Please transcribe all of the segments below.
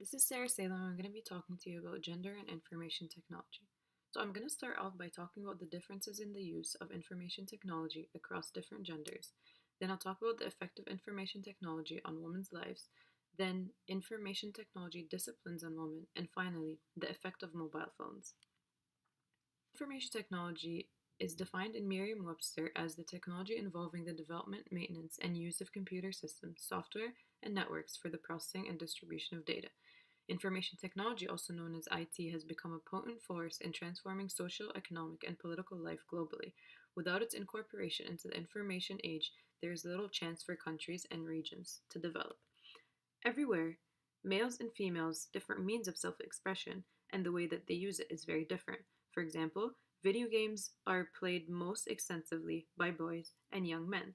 This is Sarah Salem. I'm going to be talking to you about gender and information technology. So, I'm going to start off by talking about the differences in the use of information technology across different genders. Then, I'll talk about the effect of information technology on women's lives. Then, information technology disciplines on women. And finally, the effect of mobile phones. Information technology is defined in Merriam-Webster as the technology involving the development, maintenance, and use of computer systems, software, and networks for the processing and distribution of data. Information technology, also known as IT, has become a potent force in transforming social, economic, and political life globally. Without its incorporation into the information age, there is little chance for countries and regions to develop. Everywhere, males and females, different means of self expression, and the way that they use it is very different. For example, video games are played most extensively by boys and young men.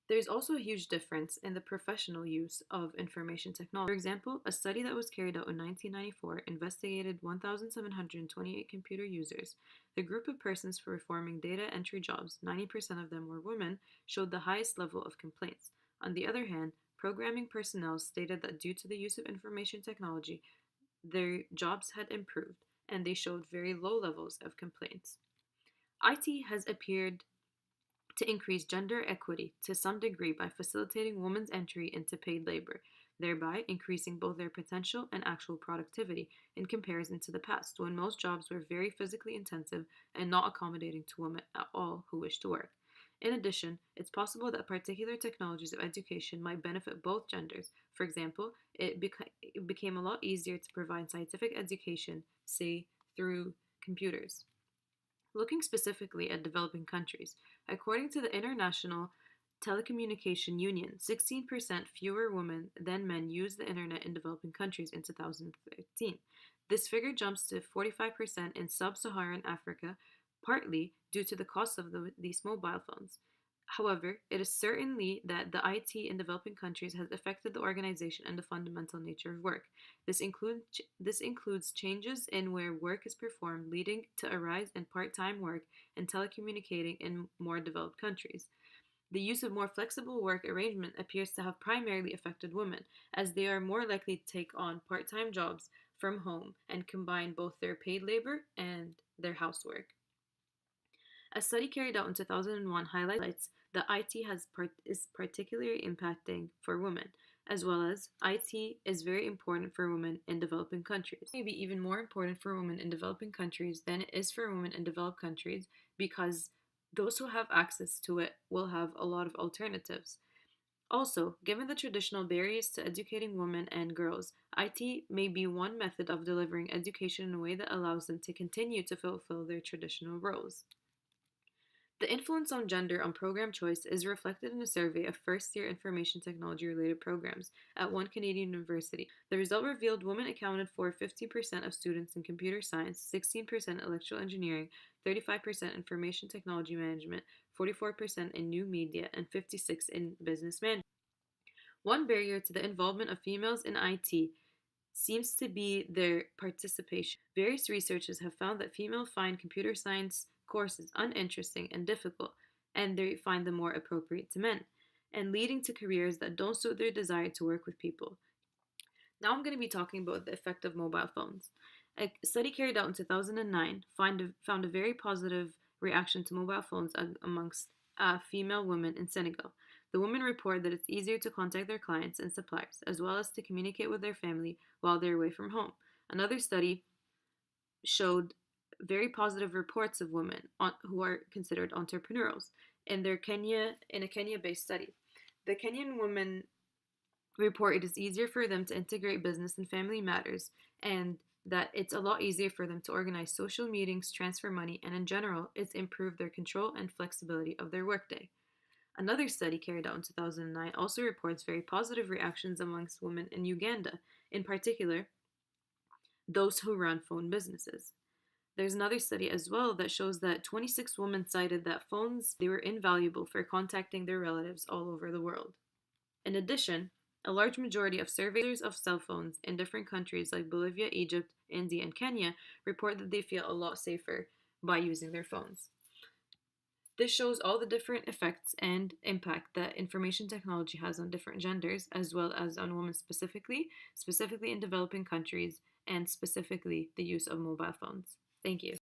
There's also a huge difference in the professional use of information technology. For example, a study that was carried out in 1994 investigated 1,728 computer users. The group of persons performing data entry jobs, 90% of them were women, showed the highest level of complaints. On the other hand, programming personnel stated that due to the use of information technology, their jobs had improved and they showed very low levels of complaints. IT has appeared to increase gender equity to some degree by facilitating women's entry into paid labor, thereby increasing both their potential and actual productivity in comparison to the past, when most jobs were very physically intensive and not accommodating to women at all who wish to work. In addition, it's possible that particular technologies of education might benefit both genders. For example, it became a lot easier to provide scientific education, say, through computers. Looking specifically at developing countries, according to the International Telecommunication Union, 16% fewer women than men use the internet in developing countries in 2013. This figure jumps to 45% in sub-Saharan Africa, partly due to the cost of these mobile phones. However, it is certainly that the IT in developing countries has affected the organization and the fundamental nature of work. This includes changes in where work is performed, leading to a rise in part-time work and telecommunicating in more developed countries. The use of more flexible work arrangement appears to have primarily affected women, as they are more likely to take on part-time jobs from home and combine both their paid labor and their housework. A study carried out in 2001 highlights that is particularly impacting for women, as well as IT is very important for women in developing countries. It may be even more important for women in developing countries than it is for women in developed countries because those who have access to it will have a lot of alternatives. Also, given the traditional barriers to educating women and girls, IT may be one method of delivering education in a way that allows them to continue to fulfill their traditional roles. The influence on gender on program choice is reflected in a survey of first-year information technology-related programs at one Canadian university. The result revealed women accounted for 50% of students in computer science, 16% electrical engineering, 35% information technology management, 44% in new media, and 56% in business management. One barrier to the involvement of females in IT seems to be their participation. Various researchers have found that females find computer science courses uninteresting and difficult, and they find them more appropriate to men, and leading to careers that don't suit their desire to work with people. Now I'm going to be talking about the effect of mobile phones. A study carried out in 2009 found a very positive reaction to mobile phones amongst female women in Senegal. The women report that it's easier to contact their clients and suppliers, as well as to communicate with their family while they're away from home. Another study showed very positive reports of women who are considered entrepreneurs in a Kenya-based study. The Kenyan women report it is easier for them to integrate business and family matters, and that it's a lot easier for them to organize social meetings, transfer money, and in general, it's improved their control and flexibility of their workday. Another study carried out in 2009 also reports very positive reactions amongst women in Uganda, in particular, those who run phone businesses. There's another study as well that shows that 26 women cited that phones they were invaluable for contacting their relatives all over the world. In addition, a large majority of surveyors of cell phones in different countries like Bolivia, Egypt, India, and Kenya report that they feel a lot safer by using their phones. This shows all the different effects and impact that information technology has on different genders, as well as on women specifically in developing countries, and specifically the use of mobile phones. Thank you.